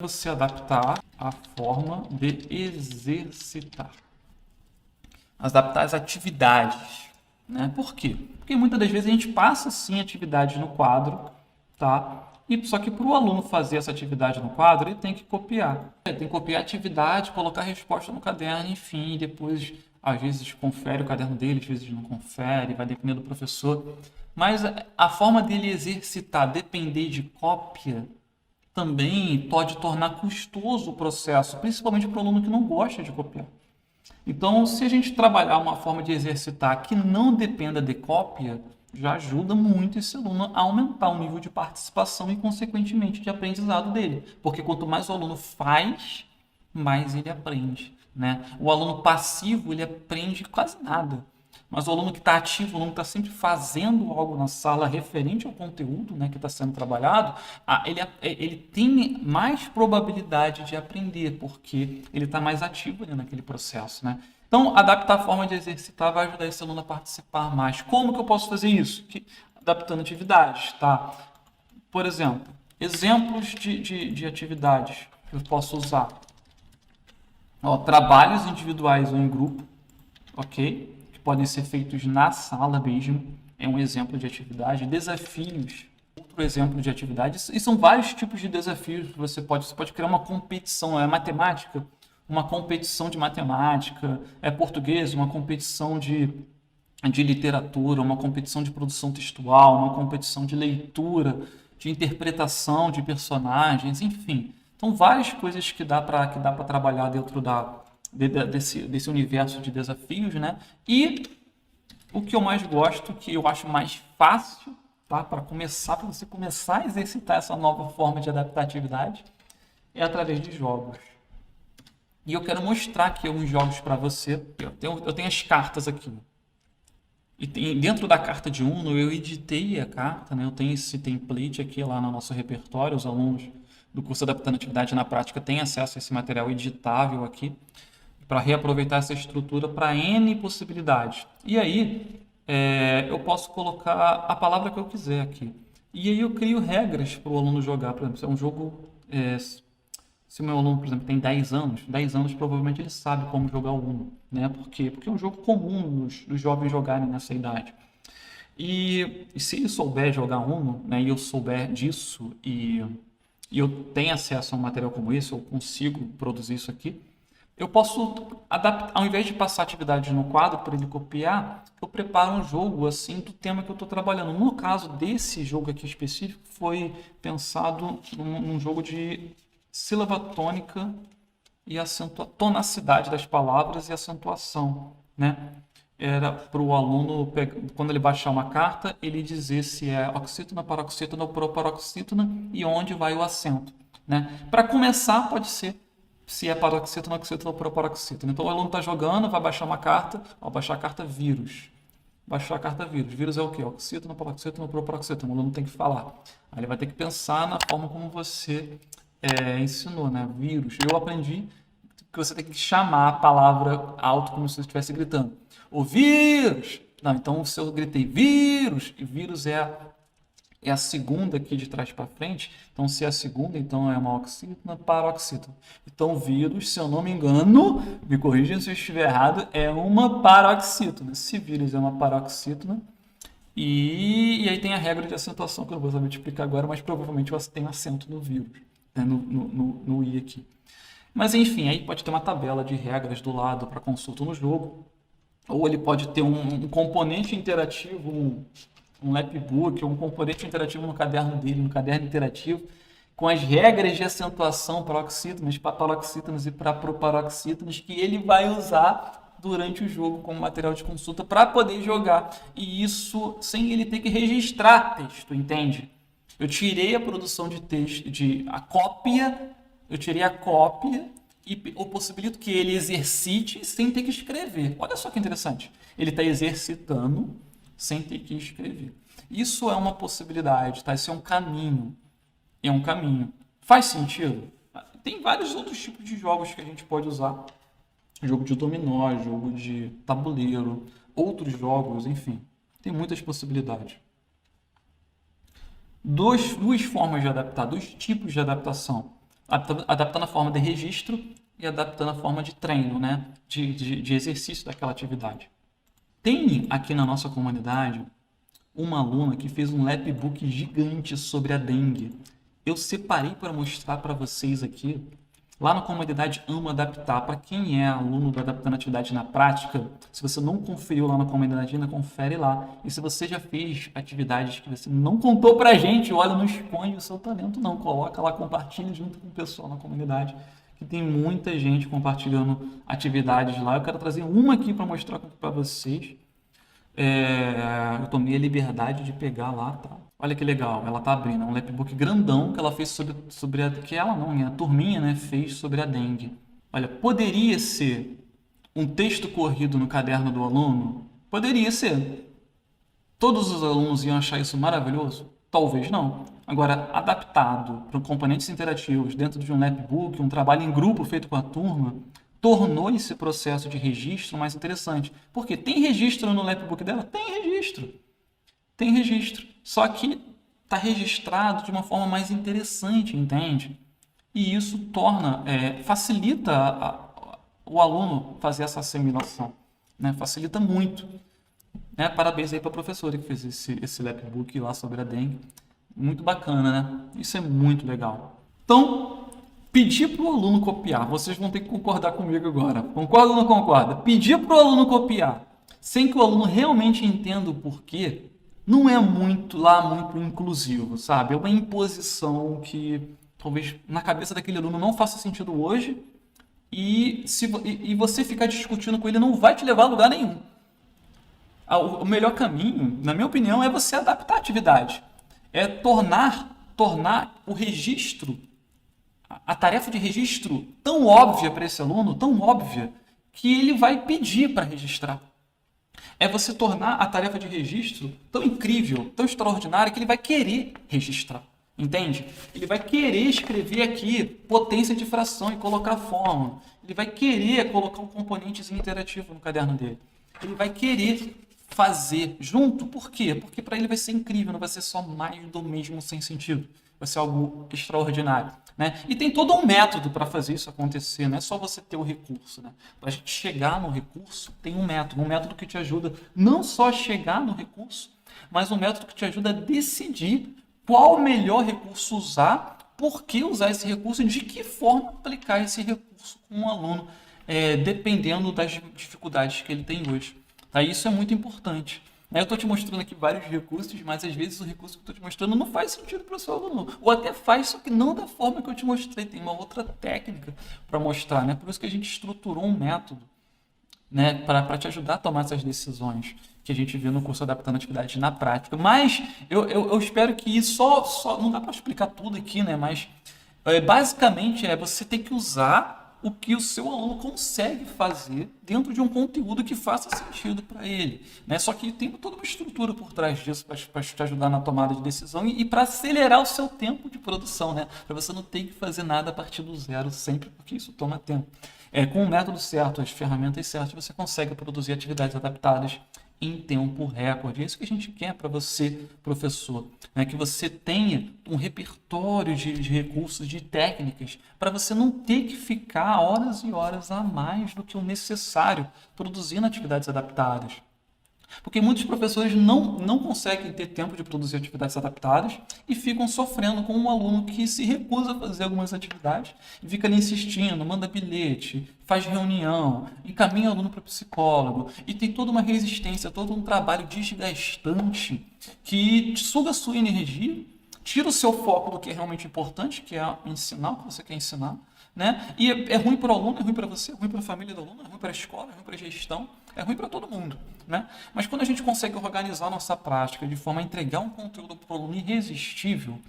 Você adaptar a forma de exercitar. Adaptar as atividades, né? Por quê? Porque muitas das vezes a gente passa sim atividades no quadro, tá? E só que para o aluno fazer essa atividade no quadro, ele tem que copiar. Ele tem que copiar a atividade, colocar a resposta no caderno, enfim, e depois às vezes confere o caderno dele, às vezes não confere, vai depender do professor. Mas a forma dele exercitar depender de cópia também pode tornar custoso o processo, principalmente para o aluno que não gosta de copiar. Então, se a gente trabalhar uma forma de exercitar que não dependa de cópia, já ajuda muito esse aluno a aumentar o nível de participação e, consequentemente, de aprendizado dele. Porque quanto mais o aluno faz, mais ele aprende, né? O aluno passivo, ele aprende quase nada. Mas o aluno que está ativo, o aluno que está sempre fazendo algo na sala referente ao conteúdo, né, que está sendo trabalhado, ele tem mais probabilidade de aprender, porque ele está mais ativo ali naquele processo, né? Então, adaptar a forma de exercitar vai ajudar esse aluno a participar mais. Como que eu posso fazer isso? Adaptando atividades, tá? Por exemplo, exemplos de atividades que eu posso usar. Ó, trabalhos individuais ou em grupo, ok? Que podem ser feitos na sala mesmo, é um exemplo de atividade. Desafios, outro exemplo de atividade. E são vários tipos de desafios que você pode criar uma competição, é matemática, uma competição de matemática, é português, uma competição de literatura, uma competição de produção textual, uma competição de leitura, de interpretação de personagens, enfim. Então, várias coisas que dá para trabalhar dentro desse universo de desafios, né? E o que eu mais gosto, que eu acho mais fácil, tá? Para você começar a exercitar essa nova forma de adaptatividade, é através de jogos. E eu quero mostrar aqui alguns jogos para você. Eu tenho as cartas aqui. E dentro da carta de Uno, eu editei a carta, né? Eu tenho esse template aqui lá no nosso repertório. Os alunos do curso Adaptando Atividade na Prática têm acesso a esse material editável aqui para reaproveitar essa estrutura para N possibilidades. E aí, eu posso colocar a palavra que eu quiser aqui. E aí eu crio regras para o aluno jogar. Por exemplo, se é um jogo... se o meu aluno, por exemplo, tem 10 anos provavelmente ele sabe como jogar o Uno, né? Por quê? Porque é um jogo comum dos jovens jogarem nessa idade. E se ele souber jogar Uno, né, e eu souber disso, e eu tenho acesso a um material como esse, eu consigo produzir isso aqui, eu posso adaptar, ao invés de passar atividades no quadro para ele copiar, eu preparo um jogo assim do tema que eu estou trabalhando. No caso desse jogo aqui específico, foi pensado num jogo de sílaba tônica e tonacidade das palavras e acentuação, né? Era para o aluno, quando ele baixar uma carta, ele dizer se é oxítona, paroxítona ou proparoxítona e onde vai o acento, né? Para começar, pode ser se é paroxítona, oxítona ou proparoxítona. Então o aluno está jogando, vai baixar uma carta, baixar a carta vírus. Baixar a carta vírus. Vírus é o quê? Oxítona, paroxítona ou proparoxítona. O aluno tem que falar. Aí ele vai ter que pensar na forma como você ensinou, né? Vírus. Eu aprendi que você tem que chamar a palavra alto como se você estivesse gritando. O vírus! Não, então se eu gritei vírus, e vírus é a segunda aqui de trás para frente, então se é a segunda, então é uma oxítona, paroxítona. Então vírus, se eu não me engano, me corrija se eu estiver errado, é uma paroxítona. Se vírus é uma paroxítona, e aí tem a regra de acentuação, que eu não vou saber te explicar agora, mas provavelmente você tem acento no vírus, né, no i aqui. Mas enfim, aí pode ter uma tabela de regras do lado para consulta no jogo, ou ele pode ter um componente interativo, um lapbook, ou um componente interativo no caderno dele, no caderno interativo, com as regras de acentuação paroxítonas, paroxítonas e proparoxítonas que ele vai usar durante o jogo como material de consulta para poder jogar. E isso sem ele ter que registrar texto, entende? Eu tirei a produção de texto, eu tirei a cópia e eu possibilito que ele exercite sem ter que escrever. Olha só que interessante. Ele está exercitando sem ter que escrever. Isso é uma possibilidade, tá? Isso é um caminho. É um caminho. Faz sentido? Tem vários outros tipos de jogos que a gente pode usar. Jogo de dominó, jogo de tabuleiro, outros jogos, enfim. Tem muitas possibilidades. Duas formas de adaptar, dois tipos de adaptação. adaptando a forma de registro e adaptando a forma de treino, né? De exercício daquela atividade. Tem aqui na nossa comunidade uma aluna que fez um lapbook gigante sobre a dengue. Eu separei para mostrar para vocês aqui. Lá na comunidade Amo Adaptar, para quem é aluno do Adaptando Atividade na Prática, se você não conferiu lá na comunidade ainda, confere lá. E se você já fez atividades que você não contou para a gente, olha, não esconde o seu talento não, coloca lá, compartilha junto com o pessoal na comunidade, que tem muita gente compartilhando atividades lá. Eu quero trazer uma aqui para mostrar para vocês. Eu tomei a liberdade de pegar lá, tá? Olha que legal, ela tá abrindo um lapbook grandão que ela fez sobre que ela não, a turminha, né, fez sobre a dengue. Olha, poderia ser um texto corrido no caderno do aluno? Poderia ser. Todos os alunos iam achar isso maravilhoso? Talvez não. Agora, adaptado para componentes interativos dentro de um lapbook, um trabalho em grupo feito com a turma, tornou esse processo de registro mais interessante. Porque tem registro no lapbook dela? Tem registro. Tem registro. Só que está registrado de uma forma mais interessante, entende? E isso facilita o aluno fazer essa assimilação. Né? Facilita muito. Né? Parabéns aí para a professora que fez esse lapbook lá sobre a dengue. Muito bacana, né? Isso é muito legal. Então, pedir para o aluno copiar. Vocês vão ter que concordar comigo agora. Concorda ou não concorda? Pedir para o aluno copiar, sem que o aluno realmente entenda o porquê, não é muito inclusivo, sabe? É uma imposição que talvez na cabeça daquele aluno não faça sentido hoje e você ficar discutindo com ele não vai te levar a lugar nenhum. O melhor caminho, na minha opinião, é você adaptar a atividade. É tornar o registro, a tarefa de registro tão óbvia para esse aluno, tão óbvia, que ele vai pedir para registrar. É você tornar a tarefa de registro tão incrível, tão extraordinária, que ele vai querer registrar. Entende? Ele vai querer escrever aqui potência de fração e colocar fórmula. Ele vai querer colocar um componentezinho interativo no caderno dele. Ele vai querer fazer junto. Por quê? Porque para ele vai ser incrível, não vai ser só mais do mesmo sem sentido. Vai ser algo extraordinário. Né? E tem todo um método para fazer isso acontecer, não é só você ter o recurso. Né? Para a gente chegar no recurso, tem um método que te ajuda não só a chegar no recurso, mas um método que te ajuda a decidir qual o melhor recurso usar, por que usar esse recurso e de que forma aplicar esse recurso com um aluno, dependendo das dificuldades que ele tem hoje. Tá? Isso é muito importante. Eu estou te mostrando aqui vários recursos, mas às vezes o recurso que eu estou te mostrando não faz sentido para o seu aluno. Ou até faz, só que não da forma que eu te mostrei. Tem uma outra técnica para mostrar. Né? Por isso que a gente estruturou um método, né, para te ajudar a tomar essas decisões que a gente viu no curso Adaptando Atividades na Prática. Mas eu espero que só não dá para explicar tudo aqui, né? Mas basicamente você ter que usar o que o seu aluno consegue fazer dentro de um conteúdo que faça sentido para ele. Né? Só que tem toda uma estrutura por trás disso para te ajudar na tomada de decisão e para acelerar o seu tempo de produção, né? Para você não ter que fazer nada a partir do zero sempre, porque isso toma tempo. Com o método certo, as ferramentas certas, você consegue produzir atividades adaptadas em tempo recorde. É isso que a gente quer para você, professor, né? Que você tenha um repertório de recursos, de técnicas, para você não ter que ficar horas e horas a mais do que o necessário produzindo atividades adaptadas. Porque muitos professores não conseguem ter tempo de produzir atividades adaptadas e ficam sofrendo com um aluno que se recusa a fazer algumas atividades e fica ali insistindo, manda bilhete, faz reunião, encaminha o aluno para o psicólogo e tem toda uma resistência, todo um trabalho desgastante que suga a sua energia, tira o seu foco do que é realmente importante, que é ensinar o que você quer ensinar. Né? E é ruim para o aluno, é ruim para você, é ruim para a família do aluno, é ruim para a escola, é ruim para a gestão, é ruim para todo mundo. Né? Mas quando a gente consegue organizar a nossa prática de forma a entregar um conteúdo para o aluno irresistível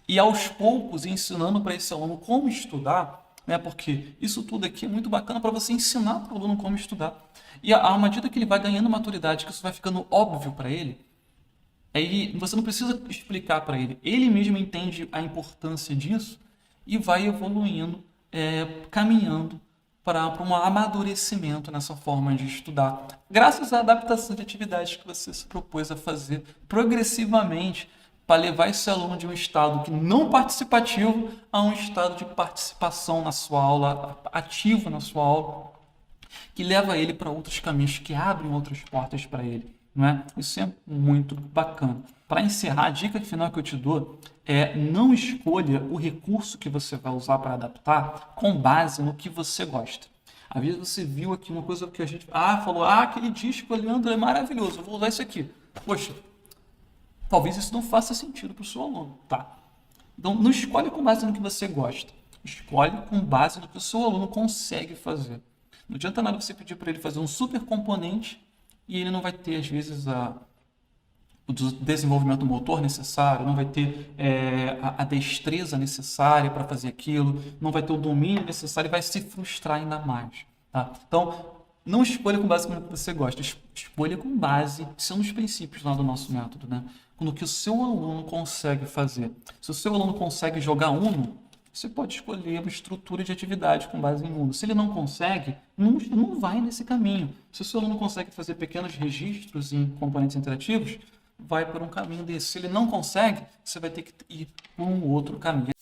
e aos poucos ensinando para esse aluno como estudar, né? Porque isso tudo aqui é muito bacana para você ensinar para o aluno como estudar. E à medida que ele vai ganhando maturidade, que isso vai ficando óbvio para ele, aí você não precisa explicar para ele, ele mesmo entende a importância disso e vai evoluindo, caminhando para um amadurecimento nessa forma de estudar, graças à adaptação de atividades que você se propôs a fazer progressivamente, para levar esse aluno de um estado que não participativo a um estado de participação na sua aula, ativo na sua aula, que leva ele para outros caminhos, que abrem outras portas para ele. Não é? Isso é muito bacana. Para encerrar, a dica final que eu te dou é não escolha o recurso que você vai usar para adaptar com base no que você gosta. Às vezes você viu aqui uma coisa que a gente falou, aquele disco, Leandro, é maravilhoso, eu vou usar isso aqui. Poxa, talvez isso não faça sentido para o seu aluno, tá? Então, não escolhe com base no que você gosta. Escolhe com base no que o seu aluno consegue fazer. Não adianta nada você pedir para ele fazer um super componente e ele não vai ter, às vezes, o desenvolvimento motor necessário, não vai ter a destreza necessária para fazer aquilo, não vai ter o domínio necessário e vai se frustrar ainda mais. Tá? Então, não escolha com base no que você gosta, escolha com base, são os princípios lá do nosso método, né? No que o seu aluno consegue fazer. Se o seu aluno consegue jogar Uno, você pode escolher uma estrutura de atividade com base em Uno. Se ele não consegue, não vai nesse caminho. Se o seu aluno consegue fazer pequenos registros em componentes interativos, vai por um caminho desse. Se ele não consegue, você vai ter que ir por um outro caminho.